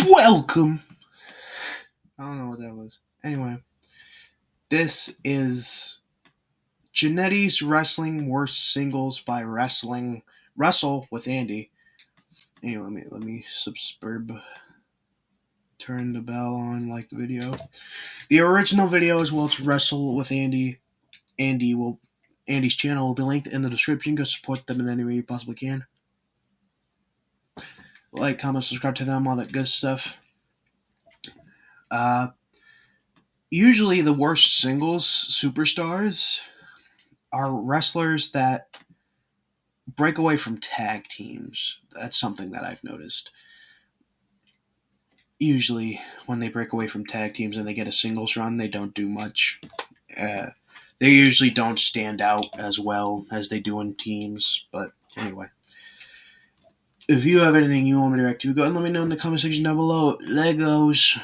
Welcome. I don't know what that was. Anyway, this is JANNETTYS Wrestling Worst Singles by Wrestle with Andy. Anyway, let me subscribe. Turn the bell on, like the video. The original video as well as Wrestle with Andy. Andy's channel will be linked in the description. Go support them in any way you possibly can. Like, comment, subscribe to them, all that good stuff. Usually the worst singles superstars are wrestlers that break away from tag teams. That's something that I've noticed. Usually when they break away from tag teams and they get a singles run, they don't do much. They usually don't stand out as well as they do in teams. But anyway, if you have anything you want me to react to, go and let me know in the comment section down below. Legos.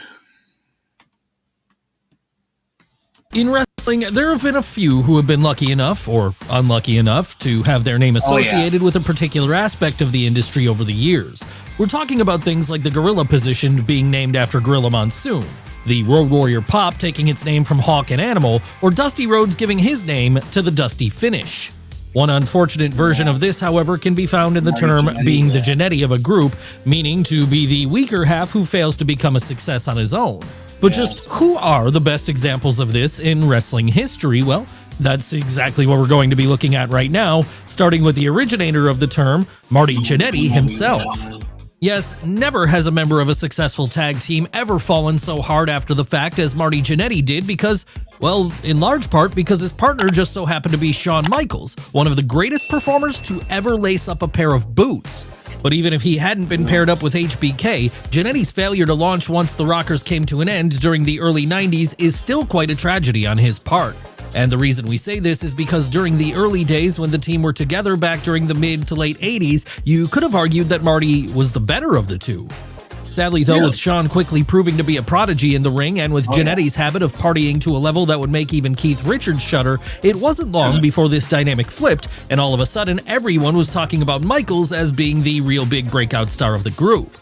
In wrestling, there have been a few who have been lucky enough, or unlucky enough, to have their name associated with a particular aspect of the industry over the years. We're talking about things like the gorilla position being named after Gorilla Monsoon, the Road Warrior Pop taking its name from Hawk and Animal, or Dusty Rhodes giving his name to the Dusty Finish. One unfortunate version of this, however, can be found in the term being the Jannetty of a group, meaning to be the weaker half who fails to become a success on his own. But just who are the best examples of this in wrestling history? Well, that's exactly what we're going to be looking at right now, starting with the originator of the term, Marty Jannetty himself. Yes, never has a member of a successful tag team ever fallen so hard after the fact as Marty Jannetty did because, well, in large part because his partner just so happened to be Shawn Michaels, one of the greatest performers to ever lace up a pair of boots. But even if he hadn't been paired up with HBK, Jannetty's failure to launch once the Rockers came to an end during the early 90s is still quite a tragedy on his part. And the reason we say this is because during the early days when the team were together back during the mid to late 80s, you could have argued that Marty was the better of the two. Sadly though, with Shawn quickly proving to be a prodigy in the ring and with Jannetty's habit of partying to a level that would make even Keith Richards shudder, it wasn't long before this dynamic flipped and all of a sudden everyone was talking about Michaels as being the real big breakout star of the group.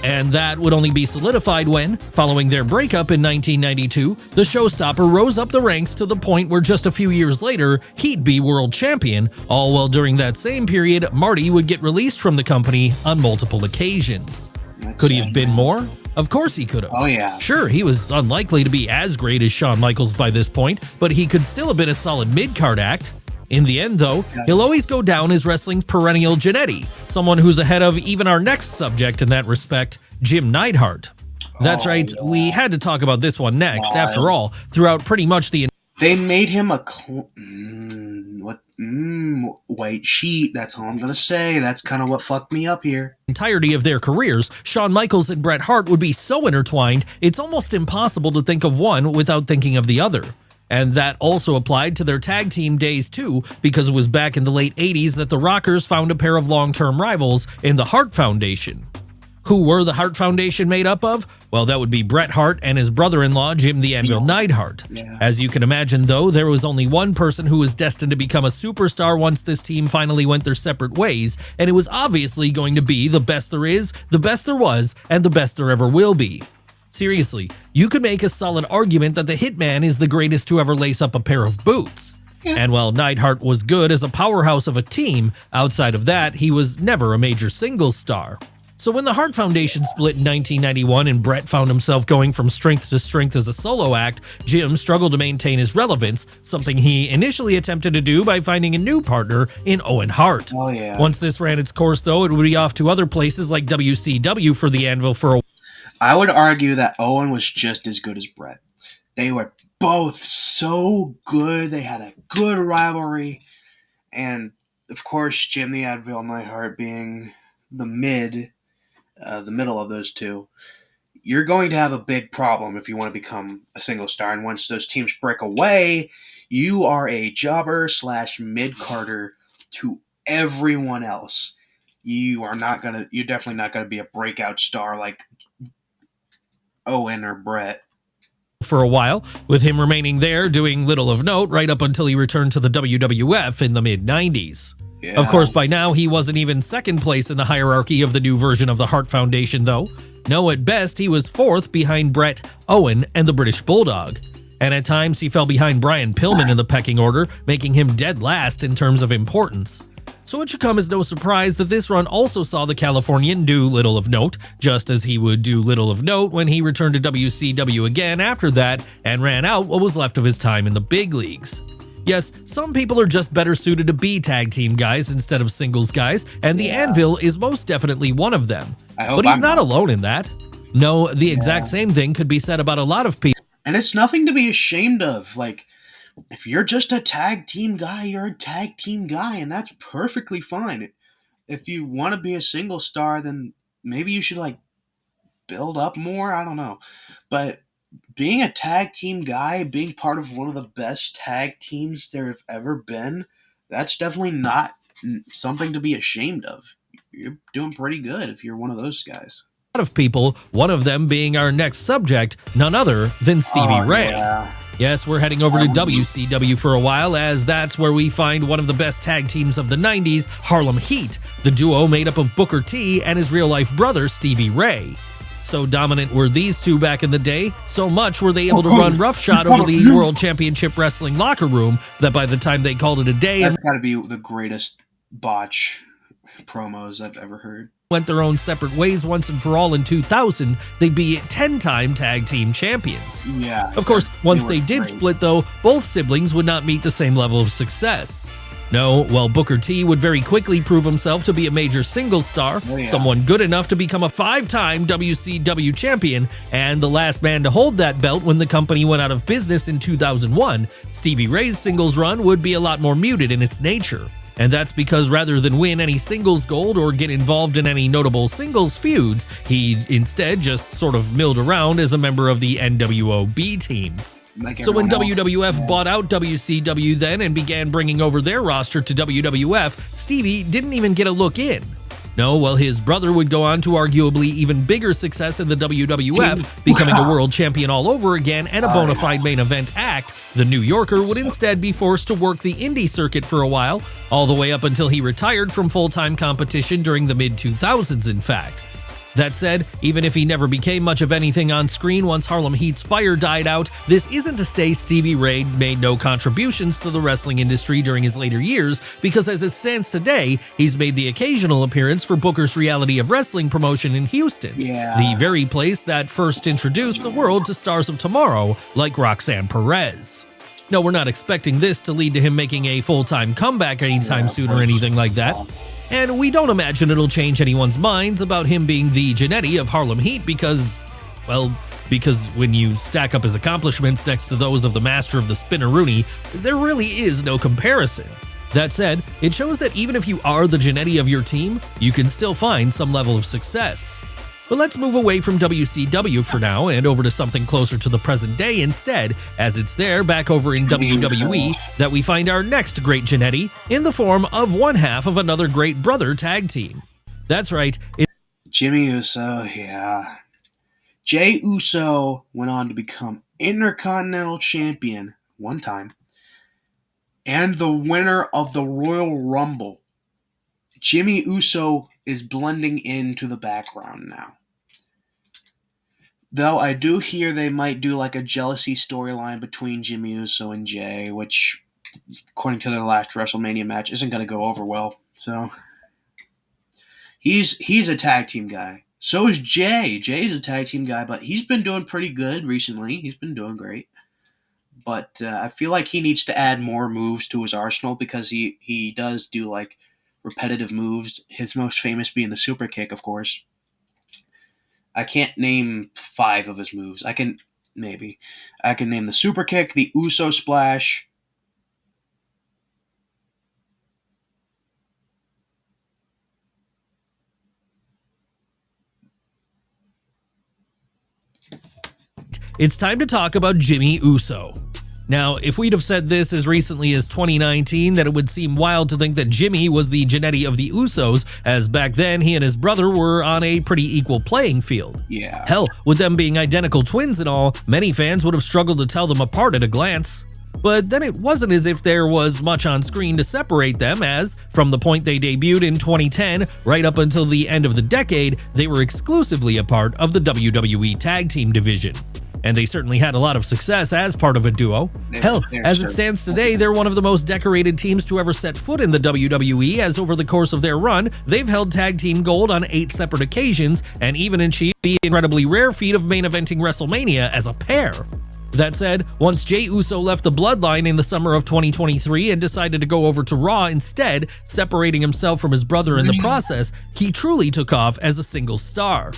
And that would only be solidified when, following their breakup in 1992, the showstopper rose up the ranks to the point where just a few years later, he'd be world champion, all while during that same period, Marty would get released from the company on multiple occasions. Could he have been more? Of course he could have. Oh yeah. Sure, he was unlikely to be as great as Shawn Michaels by this point, but he could still have been a solid mid-card act. In the end, though, he'll always go down as wrestling's perennial Jannetty, someone who's ahead of even our next subject in that respect, Jim Neidhart. That's right, we had to talk about this one next. After all, throughout pretty much the They made him a white sheet. That's all I'm gonna say. That's kind of what fucked me up here. entirety of their careers, Shawn Michaels and Bret Hart would be so intertwined, it's almost impossible to think of one without thinking of the other. And that also applied to their tag team days too, because it was back in the late 80s that the Rockers found a pair of long-term rivals in the Hart Foundation. Who were the Hart Foundation made up of? Well, that would be Bret Hart and his brother-in-law, Jim the Anvil Neidhart. As you can imagine, though, there was only one person who was destined to become a superstar once this team finally went their separate ways, and it was obviously going to be the best there is, the best there was, and the best there ever will be. Seriously, you could make a solid argument that the Hitman is the greatest to ever lace up a pair of boots. And while Neidhart was good as a powerhouse of a team, outside of that, he was never a major singles star. So when the Hart Foundation split in 1991 and Bret found himself going from strength to strength as a solo act, Jim struggled to maintain his relevance, something he initially attempted to do by finding a new partner in Owen Hart. Once this ran its course, though, it would be off to other places like WCW for the Anvil for a I would argue that Owen was just as good as Bret. They were both so good. They had a good rivalry. And, of course, Jim the Anvil Neidhart being the middle of those two. You're going to have a big problem if you want to become a single star. And once those teams break away, you are a jobber / mid-carder to everyone else. You're definitely not gonna be a breakout star like Owen or Bret. For a while, with him remaining there doing little of note right up until he returned to the WWF in the mid-90s. Of course, by now, he wasn't even second place in the hierarchy of the new version of the Hart Foundation, though. No, at best, he was 4th behind Bret, Owen, and the British Bulldog. And at times, he fell behind Brian Pillman in the pecking order, making him dead last in terms of importance. So it should come as no surprise that this run also saw the Californian do little of note, just as he would do little of note when he returned to WCW again after that and ran out what was left of his time in the big leagues. Yes, some people are just better suited to be tag team guys instead of singles guys, and the Anvil is most definitely one of them. But he's not alone in that. No, the exact same thing could be said about a lot of people. And it's nothing to be ashamed of. Like, if you're just a tag team guy, you're a tag team guy, and that's perfectly fine. If you want to be a single star, then maybe you should, like, build up more. I don't know. But being a tag team guy, being part of one of the best tag teams there have ever been, that's definitely not something to be ashamed of. You're doing pretty good if you're one of those guys. A lot of people, one of them being our next subject, none other than Stevie Ray. Yeah. Yes, we're heading over to WCW for a while, as that's where we find one of the best tag teams of the 90s, Harlem Heat, the duo made up of Booker T and his real-life brother, Stevie Ray. So dominant were these two back in the day, so much were they able to run roughshod over the World Championship Wrestling locker room that by the time they called it a day, That's got to be the greatest botch promos I've ever heard. Went their own separate ways once and for all in 2000, they'd be 10-time tag team champions. Yeah. Of course, once they did split though, both siblings would not meet the same level of success. No, well, Booker T would very quickly prove himself to be a major singles star, someone good enough to become a 5-time WCW champion, and the last man to hold that belt when the company went out of business in 2001, Stevie Ray's singles run would be a lot more muted in its nature. And that's because rather than win any singles gold or get involved in any notable singles feuds, he instead just sort of milled around as a member of the NWO B team. So when WWF bought out WCW then and began bringing over their roster to WWF, Stevie didn't even get a look in. No, well, his brother would go on to arguably even bigger success in the WWF, becoming a world champion all over again and a bona fide main event act. The New Yorker would instead be forced to work the indie circuit for a while, all the way up until he retired from full-time competition during the mid-2000s, in fact. That said, even if he never became much of anything on screen once Harlem Heat's fire died out, this isn't to say Stevie Ray made no contributions to the wrestling industry during his later years, because as it stands today, he's made the occasional appearance for Booker's Reality of Wrestling promotion in Houston, the very place that first introduced the world to stars of tomorrow like Roxanne Perez. No, we're not expecting this to lead to him making a full-time comeback anytime soon or anything like that. And we don't imagine it'll change anyone's minds about him being the Jannetty of Harlem Heat because when you stack up his accomplishments next to those of the master of the Spinneroonie, there really is no comparison. That said, it shows that even if you are the Jannetty of your team, you can still find some level of success. But let's move away from WCW for now and over to something closer to the present day instead, as it's there back over in WWE that we find our next great Jannetty in the form of one half of another great brother tag team. That's right. Jimmy Uso, yeah. Jey Uso went on to become Intercontinental Champion one time and the winner of the Royal Rumble. Jimmy Uso is blending into the background now. Though I do hear they might do like a jealousy storyline between Jimmy Uso and Jay, which, according to their last WrestleMania match, isn't going to go over well. So he's a tag team guy. So is Jay. Jay's a tag team guy, but he's been doing pretty good recently. He's been doing great. But I feel like he needs to add more moves to his arsenal because he does do like repetitive moves, his most famous being the super kick, of course. I can't name 5 of his moves. I can name the super kick, the Uso splash. It's time to talk about Jimmy Uso. Now, if we'd have said this as recently as 2019, then it would seem wild to think that Jimmy was the Jannetty of the Usos, as back then he and his brother were on a pretty equal playing field. Yeah. Hell, with them being identical twins and all, many fans would have struggled to tell them apart at a glance. But then it wasn't as if there was much on screen to separate them, as from the point they debuted in 2010 right up until the end of the decade, they were exclusively a part of the WWE Tag Team division. And they certainly had a lot of success as part of a duo. Hell, as it stands today, they're one of the most decorated teams to ever set foot in the WWE, as over the course of their run, they've held tag team gold on 8 separate occasions and even achieved the incredibly rare feat of main eventing WrestleMania as a pair. That said, once Jey Uso left the Bloodline in the summer of 2023 and decided to go over to Raw instead, separating himself from his brother in the process, he truly took off as a single star.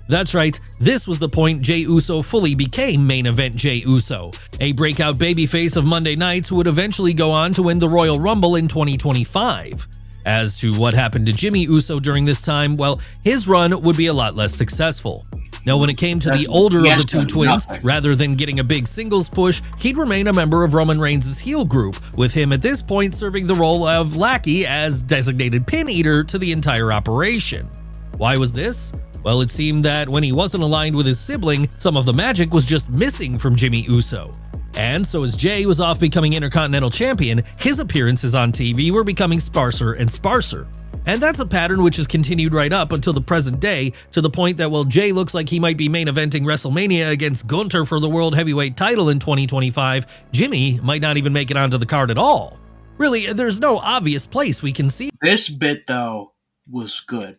That's right, this was the point Jey Uso fully became main event Jey Uso, a breakout babyface of Monday nights who would eventually go on to win the Royal Rumble in 2025. As to what happened to Jimmy Uso during this time, well, his run would be a lot less successful. Now, when it came to the older of the two twins, rather than getting a big singles push, he'd remain a member of Roman Reigns' heel group, with him at this point serving the role of lackey as designated pin eater to the entire operation. Why was this? Well, it seemed that when he wasn't aligned with his sibling, some of the magic was just missing from Jimmy Uso. And so as Jey was off becoming Intercontinental Champion, his appearances on TV were becoming sparser and sparser. And that's a pattern which has continued right up until the present day, to the point that while Jey looks like he might be main eventing WrestleMania against Gunther for the World Heavyweight title in 2025, Jimmy might not even make it onto the card at all. Really, there's no obvious place we can see. This bit, though, was good.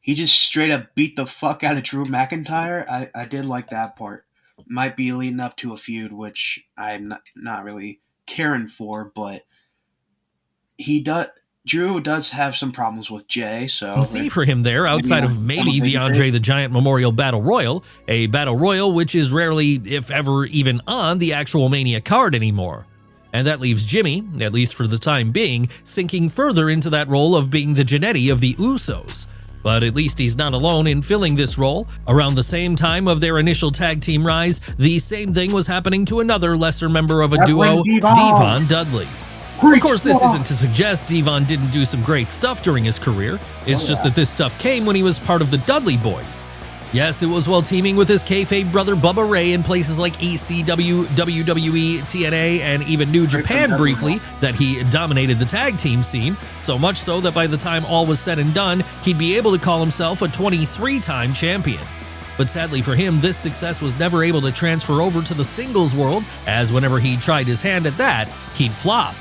He just straight up beat the fuck out of Drew McIntyre. I did like that part. Might be leading up to a feud, which I'm not really caring for, but Drew does have some problems with Jey, so see for him there, outside of maybe the Andre the Giant Memorial Battle Royal, a Battle Royal which is rarely, if ever, even on the actual Mania card anymore. And that leaves Jimmy, at least for the time being, sinking further into that role of being the Jannetty of the Usos. But at least he's not alone in filling this role. Around the same time of their initial tag team rise, the same thing was happening to another lesser member of a duo, Devon Dudley. Of course, this isn't to suggest Devon didn't do some great stuff during his career. It's just that this stuff came when he was part of the Dudley Boys. Yes, it was while teaming with his kayfabe brother Bubba Ray in places like ECW, WWE, TNA, and even New Japan briefly that he dominated the tag team scene, so much so that by the time all was said and done, he'd be able to call himself a 23-time champion. But sadly for him, this success was never able to transfer over to the singles world, as whenever he tried his hand at that, he'd flop.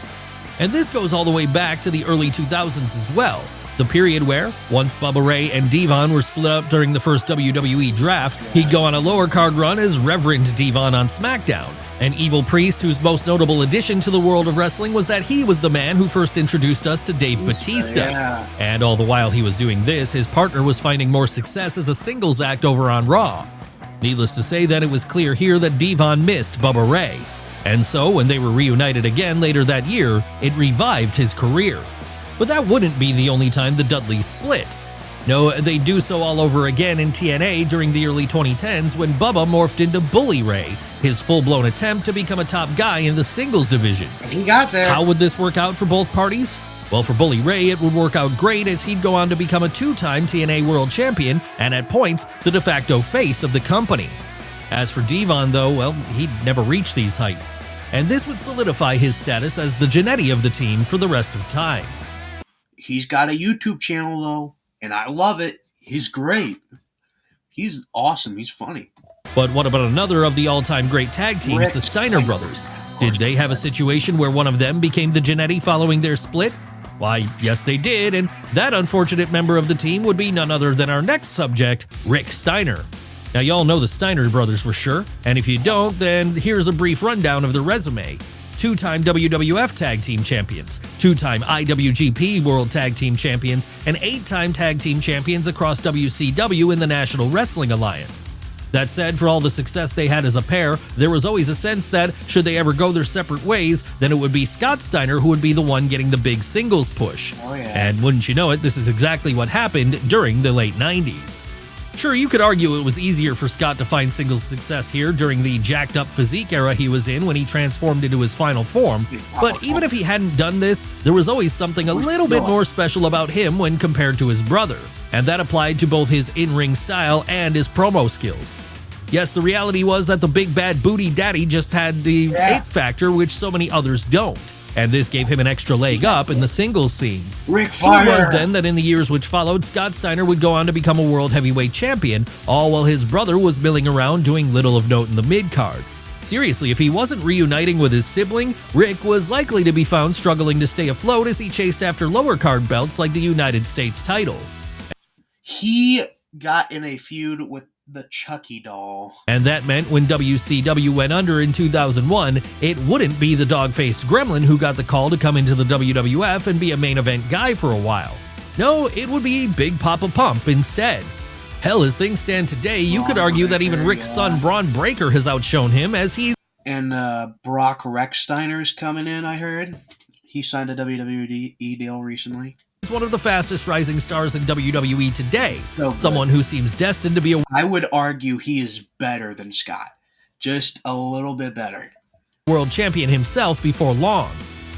And this goes all the way back to the early 2000s as well, the period where, once Bubba Ray and Devon were split up during the first WWE draft, he'd go on a lower card run as Reverend Devon on SmackDown, an evil priest whose most notable addition to the world of wrestling was that he was the man who first introduced us to Dave Bautista. And all the while he was doing this, his partner was finding more success as a singles act over on Raw. Needless to say that it was clear here that Devon missed Bubba Ray. And so, when they were reunited again later that year, it revived his career. But that wouldn't be the only time the Dudleys split. No, they do so all over again in TNA during the early 2010s when Bubba morphed into Bully Ray, his full-blown attempt to become a top guy in the singles division. And he got there. How would this work out for both parties? Well, for Bully Ray, it would work out great as he'd go on to become a 2-time TNA World Champion and, at points, the de facto face of the company. As for Devon, though, well, he'd never reach these heights. And this would solidify his status as the Jannetty of the team for the rest of time. He's got a YouTube channel, though, and I love it. He's great. He's awesome. He's funny. But what about another of the all-time great tag teams, the Steiner brothers? Did they have a situation where one of them became the Jannetty following their split? Why, yes they did, and that unfortunate member of the team would be none other than our next subject, Rick Steiner. Now y'all know the Steiner brothers for sure, and if you don't, then here's a brief rundown of their resume. 2-time WWF Tag Team Champions, 2-time IWGP World Tag Team Champions, and 8-time Tag Team Champions across WCW in the National Wrestling Alliance. That said, for all the success they had as a pair, there was always a sense that, should they ever go their separate ways, then it would be Scott Steiner who would be the one getting the big singles push. Oh, yeah. And wouldn't you know it, this is exactly what happened during the late 90s. Sure, you could argue it was easier for Scott to find singles success here during the jacked-up physique era he was in when he transformed into his final form, but even if he hadn't done this, there was always something a little bit more special about him when compared to his brother, and that applied to both his in-ring style and his promo skills. Yes, the reality was that the big bad booty daddy just had the it factor, which so many others don't. And this gave him an extra leg up in the singles scene. Ric So it Flair. was then that in the years which followed, Scott Steiner would go on to become a world heavyweight champion, all while his brother was milling around doing little of note in the mid-card. Seriously, if he wasn't reuniting with his sibling, Rick was likely to be found struggling to stay afloat as he chased after lower card belts like the United States title. He got in a feud with the Chucky doll. And that meant when WCW went under in 2001, it wouldn't be the dog-faced gremlin who got the call to come into the WWF and be a main event guy for a while. No, it would be Big Papa Pump instead. Hell, as things stand today, you could argue that even Rick's son Braun Breaker has outshone him, as he's... And Brock Rechsteiner's coming in, I heard. He signed a WWE deal recently. one of the fastest rising stars in WWE today. So good. Someone who seems destined to be a I would argue he is better than Scott. Just a little bit better. world champion himself before long.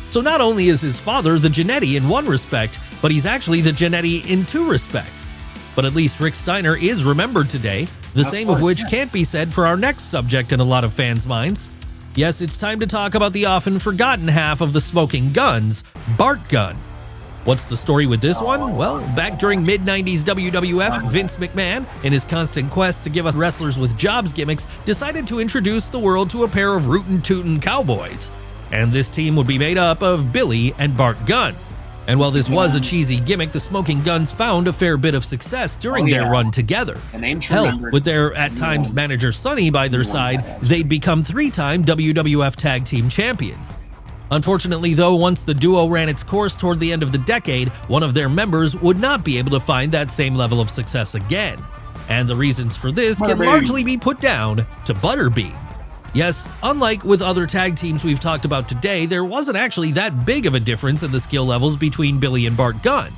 So not only is his father the Jannetti in one respect, but he's actually the Jannetti in two respects. But at least Rick Steiner is remembered today, the same of which can't be said for our next subject in a lot of fans' minds. Yes, it's time to talk about the often forgotten half of the Smoking Guns, Bart Gunn. What's the story with this one? Well, back during mid-90s WWF, Vince McMahon, in his constant quest to give us wrestlers with jobs gimmicks, decided to introduce the world to a pair of rootin' tootin' cowboys. And this team would be made up of Billy and Bart Gunn. And while this was a cheesy gimmick, the Smoking Guns found a fair bit of success during their run together. Hell, with their, at times, manager Sonny by their side, they'd become three-time WWF Tag Team Champions. Unfortunately, though, once the duo ran its course toward the end of the decade, one of their members would not be able to find that same level of success again. And the reasons for this can largely be put down to Butterbean. Yes, unlike with other tag teams we've talked about today, there wasn't actually that big of a difference in the skill levels between Billy and Bart Gunn.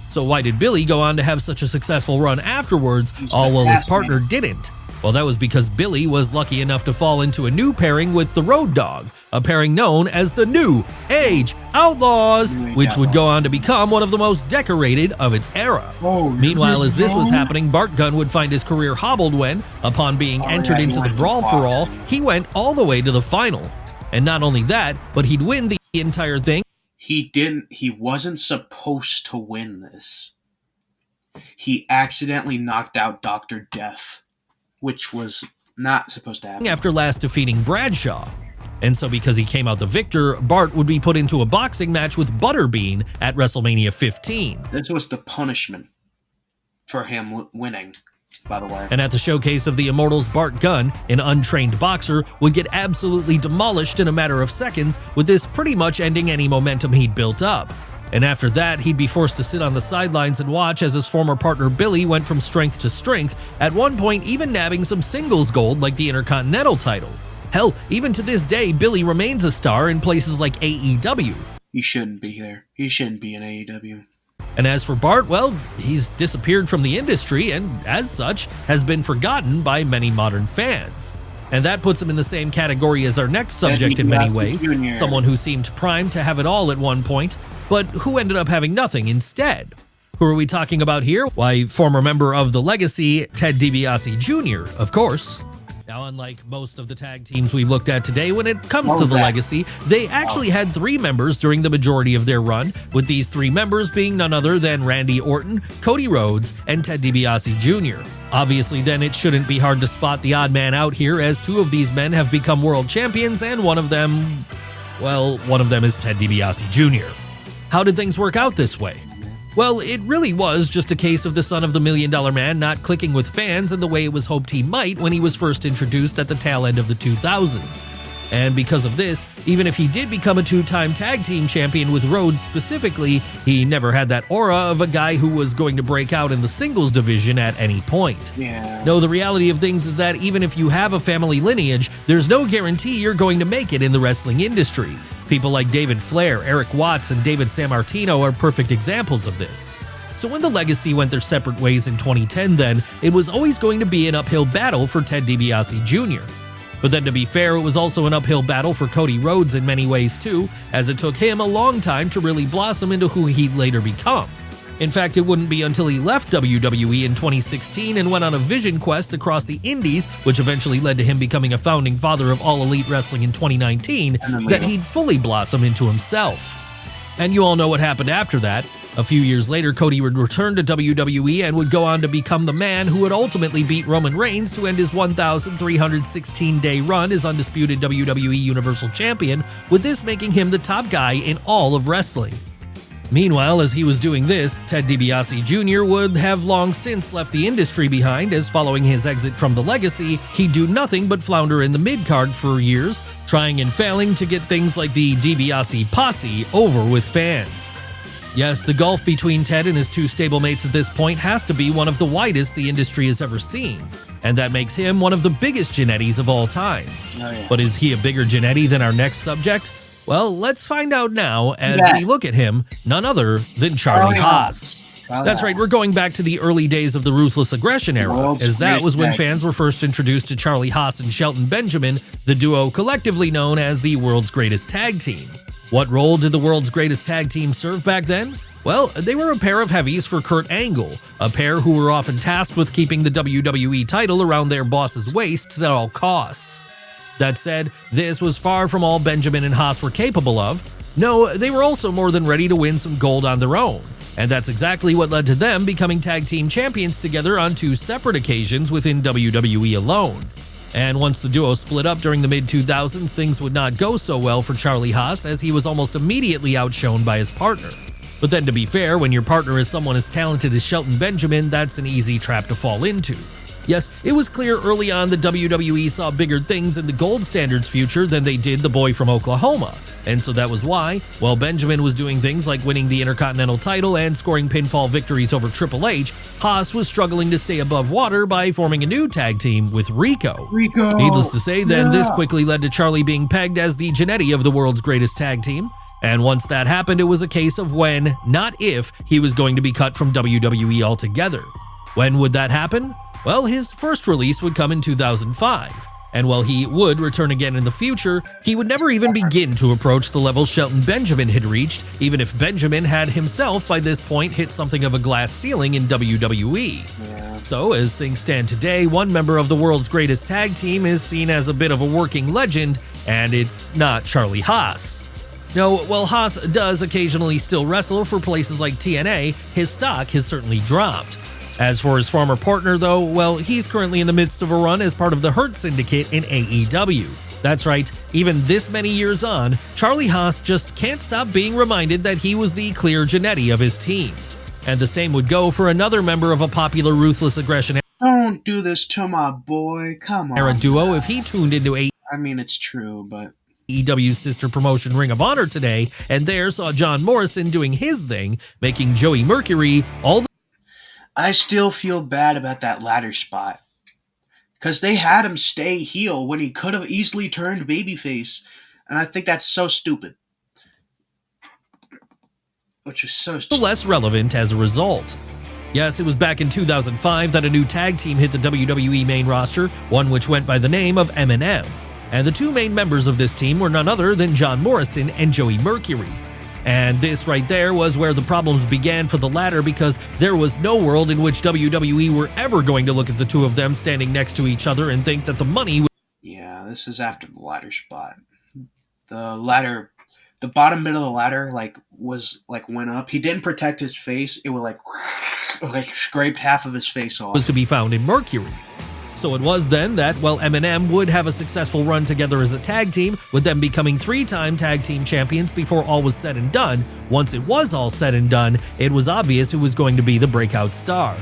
So why did Billy go on to have such a successful run afterwards, all while his partner didn't? Well, that was because Billy was lucky enough to fall into a new pairing with the Road Dogg, a pairing known as the New Age Outlaws, which would go on to become one of the most decorated of its era. Meanwhile, as this was happening, Bart Gunn would find his career hobbled when, upon being entered into the Brawl for All, he went all the way to the final. And not only that, but he'd win the entire thing. He wasn't supposed to win this. He accidentally knocked out Dr. Death, which was not supposed to happen. After last defeating Bradshaw. And so because he came out the victor, Bart would be put into a boxing match with Butterbean at WrestleMania 15. This was the punishment for him winning, by the way. And at the showcase of the Immortals, Bart Gunn, an untrained boxer, would get absolutely demolished in a matter of seconds, with this pretty much ending any momentum he'd built up. And after that, he'd be forced to sit on the sidelines and watch as his former partner Billy went from strength to strength, at one point even nabbing some singles gold like the Intercontinental title. Hell, even to this day, Billy remains a star in places like AEW. He shouldn't be there. He shouldn't be in AEW. And as for Bart, well, he's disappeared from the industry and, as such, has been forgotten by many modern fans. And that puts him in the same category as our next subject in many ways, someone who seemed primed to have it all at one point, but who ended up having nothing instead. Who are we talking about here? Why, former member of The Legacy, Ted DiBiase Jr., of course. Now, unlike most of the tag teams we've looked at today, when it comes to The Legacy, they actually had 3 members during the majority of their run, with these 3 members being none other than Randy Orton, Cody Rhodes, and Ted DiBiase Jr. Obviously, then, it shouldn't be hard to spot the odd man out here, as 2 of these men have become world champions, and one of them, well, one of them is Ted DiBiase Jr. How did things work out this way? Well, it really was just a case of the son of the $1 Million Man not clicking with fans in the way it was hoped he might when he was first introduced at the tail end of the 2000s. And because of this, even if he did become a 2-time tag team champion with Rhodes specifically, he never had that aura of a guy who was going to break out in the singles division at any point. No, the reality of things is that even if you have a family lineage, there's no guarantee you're going to make it in the wrestling industry. People like David Flair, Eric Watts, and David Sammartino are perfect examples of this. So when the Legacy went their separate ways in 2010 then, it was always going to be an uphill battle for Ted DiBiase Jr. But then to be fair, it was also an uphill battle for Cody Rhodes in many ways too, as it took him a long time to really blossom into who he'd later become. In fact, it wouldn't be until he left WWE in 2016 and went on a vision quest across the indies, which eventually led to him becoming a founding father of All Elite Wrestling in 2019, that he'd fully blossom into himself. And you all know what happened after that. A few years later, Cody would return to WWE and would go on to become the man who would ultimately beat Roman Reigns to end his 1,316-day run as undisputed WWE Universal Champion, with this making him the top guy in all of wrestling. Meanwhile, as he was doing this, Ted DiBiase Jr. would have long since left the industry behind, as following his exit from the Legacy, he'd do nothing but flounder in the mid-card for years, trying and failing to get things like the DiBiase Posse over with fans. Yes, the gulf between Ted and his two stablemates at this point has to be one of the widest the industry has ever seen, and that makes him one of the biggest Jannetties of all time. But is he a bigger Jannetti than our next subject? Well, let's find out now as we look at him, none other than Charlie Haas. That's right, we're going back to the early days of the Ruthless Aggression era, as that was when fans were first introduced to Charlie Haas and Shelton Benjamin, the duo collectively known as the World's Greatest Tag Team. What role did the World's Greatest Tag Team serve back then? Well, they were a pair of heavies for Kurt Angle, a pair who were often tasked with keeping the WWE title around their boss's waists at all costs. That said, this was far from all Benjamin and Haas were capable of. No, they were also more than ready to win some gold on their own, and that's exactly what led to them becoming tag team champions together on two separate occasions within WWE alone. And once the duo split up during the mid-2000s, things would not go so well for Charlie Haas, as he was almost immediately outshone by his partner. But then to be fair, when your partner is someone as talented as Shelton Benjamin, that's an easy trap to fall into. Yes, it was clear early on that WWE saw bigger things in the Gold Standard's future than they did the boy from Oklahoma, and so that was why, while Benjamin was doing things like winning the Intercontinental title and scoring pinfall victories over Triple H, Haas was struggling to stay above water by forming a new tag team with Rico. Needless to say, then, this quickly led to Charlie being pegged as the Jannetty of the World's Greatest Tag Team, and once that happened, it was a case of when, not if, he was going to be cut from WWE altogether. When would that happen? Well, his first release would come in 2005, and while he would return again in the future, he would never even begin to approach the level Shelton Benjamin had reached, even if Benjamin had himself by this point hit something of a glass ceiling in WWE. So, as things stand today, one member of the World's Greatest Tag Team is seen as a bit of a working legend, and it's not Charlie Haas. No, while Haas does occasionally still wrestle for places like TNA, his stock has certainly dropped. As for his former partner, though, well, he's currently in the midst of a run as part of the Hurt Syndicate in AEW. That's right, even this many years on, Charlie Haas just can't stop being reminded that he was the clear Jannetty of his team. And the same would go for another member of a popular Ruthless Aggression Don't do this to my boy, come on. era duo if he tuned into I mean, it's true, but AEW's sister promotion Ring of Honor today, and there saw John Morrison doing his thing, making Joey Mercury all the I still feel bad about that ladder spot. Because they had him stay heel when he could have easily turned babyface. And I think that's so stupid. Which is so stupid. less relevant as a result. Yes, it was back in 2005 that a new tag team hit the WWE main roster, one which went by the name of M&M. And the two main members of this team were none other than John Morrison and Joey Mercury. And this right there was where the problems began for the latter, because there was no world in which WWE were ever going to look at the two of them standing next to each other and think that the money would... Yeah, this is after the ladder spot. The bottom bit of the ladder, went up. He didn't protect his face. It would, scraped half of his face off. ...was to be found in Mercury. So it was then that, while M&M would have a successful run together as a tag team, with them becoming 3-time tag team champions before all was said and done, once it was all said and done, it was obvious who was going to be the breakout star.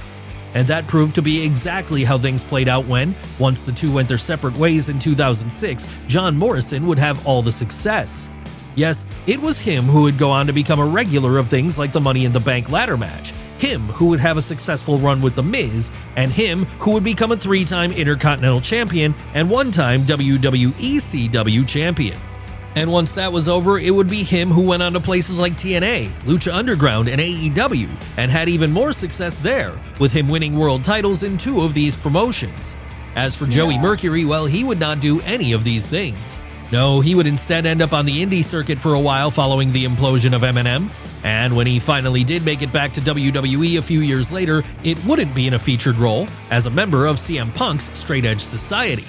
And that proved to be exactly how things played out when, once the two went their separate ways in 2006, John Morrison would have all the success. Yes, it was him who would go on to become a regular of things like the Money in the Bank ladder match, him who would have a successful run with The Miz, and him who would become a 3-time Intercontinental Champion and 1-time WWECW Champion. And once that was over, it would be him who went on to places like TNA, Lucha Underground, and AEW, and had even more success there, with him winning world titles in 2 of these promotions. As for Joey Mercury, well, he would not do any of these things. No, he would instead end up on the indie circuit for a while following the implosion of M&M. And when he finally did make it back to WWE a few years later, it wouldn't be in a featured role as a member of CM Punk's Straight Edge Society.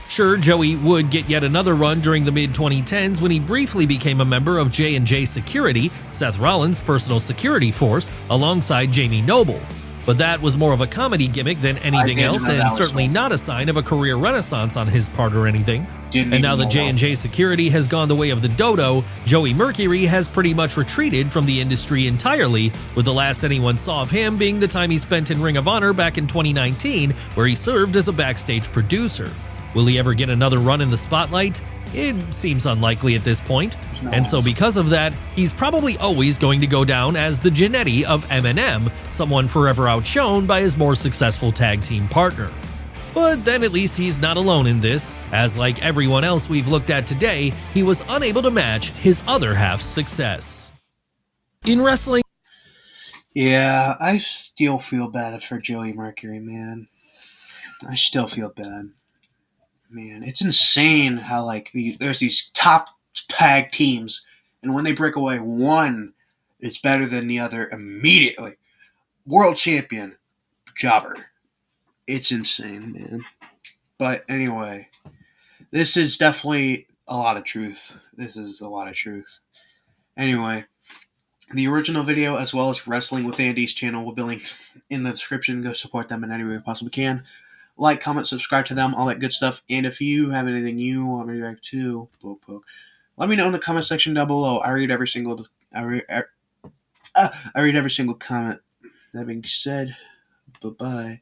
Sure, Joey would get yet another run during the mid-2010s when he briefly became a member of J&J Security, Seth Rollins' personal security force, alongside Jamie Noble. But that was more of a comedy gimmick than anything else, and certainly not a sign of a career renaissance on his part or anything. And now that J&J Security has gone the way of the dodo, Joey Mercury has pretty much retreated from the industry entirely, with the last anyone saw of him being the time he spent in Ring of Honor back in 2019, where he served as a backstage producer. Will he ever get another run in the spotlight? It seems unlikely at this point. And so because of that, he's probably always going to go down as the Jannetty of M&M, someone forever outshone by his more successful tag team partner. But then at least he's not alone in this, as like everyone else we've looked at today, he was unable to match his other half's success. In wrestling... Yeah, I still feel bad for Joey Mercury, man. I still feel bad. Man, it's insane how there's these top tag teams, and when they break away, one is better than the other immediately. World champion, jobber. It's insane, man. But anyway, this is definitely a lot of truth. Anyway, the original video as well as Wrestling with Andy's channel will be linked in the description. Go support them in any way you possibly can. Like, comment, subscribe to them, all that good stuff. And if you have anything you want me to react to, let me know in the comment section down below. I read every single comment. That being said, bye-bye.